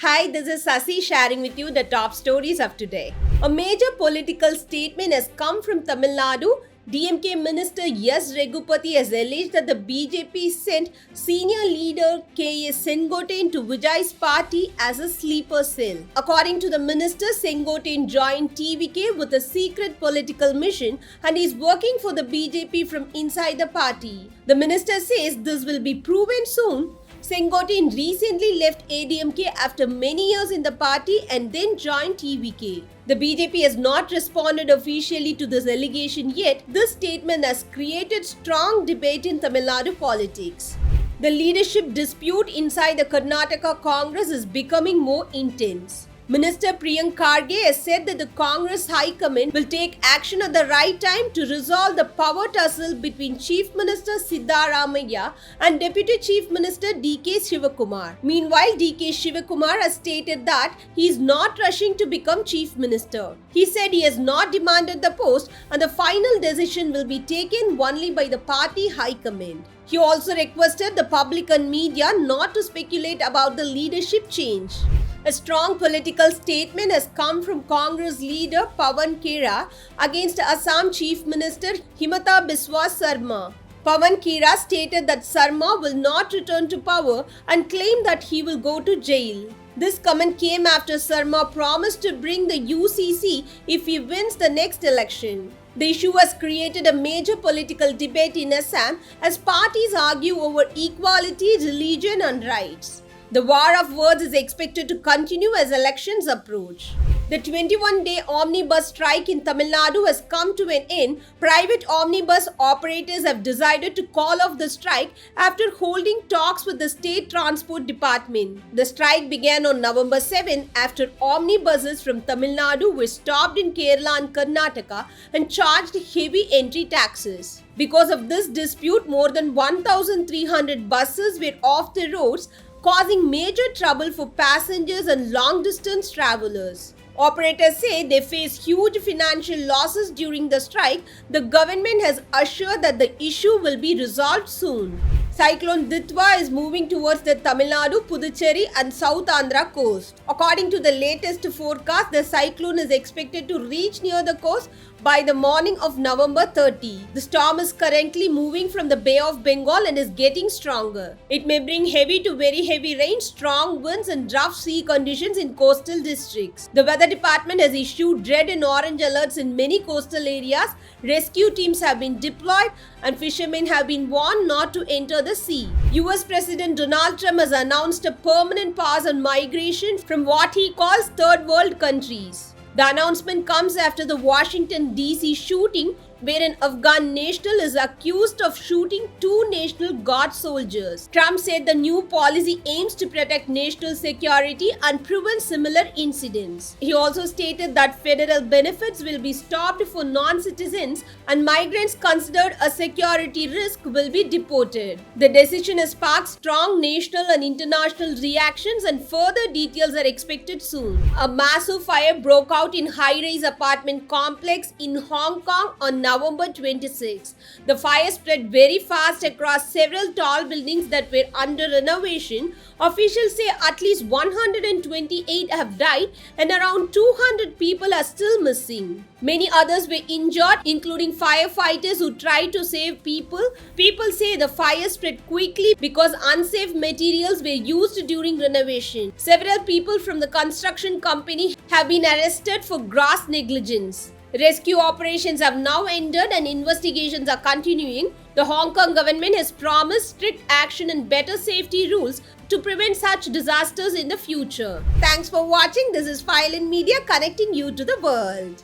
Hi, this is Sasi sharing with you the top stories of today. A major political statement has come from Tamil Nadu. DMK Minister S. Raghupati has alleged that the BJP sent senior leader K.A. Sengotain to Vijay's party as a sleeper cell. According to the minister, Sengotain joined TVK with a secret political mission and is working for the BJP from inside the party. The minister says this will be proven soon. Sengotain recently left ADMK after many years in the party and then joined TVK. The BJP has not responded officially to this allegation yet. This statement has created strong debate in Tamil Nadu politics. The leadership dispute inside the Karnataka Congress is becoming more intense. Minister Priyank Kharge has said that the Congress High Command will take action at the right time to resolve the power tussle between Chief Minister Siddaramaiah and Deputy Chief Minister D.K. Shivakumar. Meanwhile, D.K. Shivakumar has stated that he is not rushing to become Chief Minister. He said he has not demanded the post and the final decision will be taken only by the party High Command. He also requested the public and media not to speculate about the leadership change. A strong political statement has come from Congress leader Pawan Khera against Assam Chief Minister Himanta Biswa Sarma. Pawan Khera stated that Sarma will not return to power and claimed that he will go to jail. This comment came after Sarma promised to bring the UCC if he wins the next election. The issue has created a major political debate in Assam as parties argue over equality, religion and rights. The war of words is expected to continue as elections approach. The 21-day omnibus strike in Tamil Nadu has come to an end. Private omnibus operators have decided to call off the strike after holding talks with the State Transport Department. The strike began on November 7 after omnibuses from Tamil Nadu were stopped in Kerala and Karnataka and charged heavy entry taxes. Because of this dispute, more than 1,300 buses were off the roads, causing major trouble for passengers and long-distance travelers. Operators say they face huge financial losses during the strike. The government has assured that the issue will be resolved soon. Cyclone Ditwa is moving towards the Tamil Nadu, Puducherry and South Andhra coast. According to the latest forecast, the cyclone is expected to reach near the coast by the morning of November 30. The storm is currently moving from the Bay of Bengal and is getting stronger. It may bring heavy to very heavy rain, strong winds and rough sea conditions in coastal districts. The weather department has issued red and orange alerts in many coastal areas. Rescue teams have been deployed and fishermen have been warned not to enter the sea. US President Donald Trump has announced a permanent pause on migration from what he calls third world countries. The announcement comes after the Washington DC shooting where an Afghan national is accused of shooting two National Guard soldiers. Trump said the new policy aims to protect national security and prevent similar incidents. He also stated that federal benefits will be stopped for non-citizens and migrants considered a security risk will be deported. The decision has sparked strong national and international reactions and further details are expected soon. A massive fire broke out in high-rise apartment complex in Hong Kong on November 26. The fire spread very fast across several tall buildings that were under renovation. Officials say at least 128 have died and around 200 people are still missing. Many others were injured, including firefighters who tried to save people. People say the fire spread quickly because unsafe materials were used during renovation. Several people from the construction company have been arrested for gross negligence. Rescue operations have now ended and investigations are continuing. The Hong Kong government has promised strict action and better safety rules to prevent such disasters in the future. Thanks for watching. This is File in Media connecting you to the world.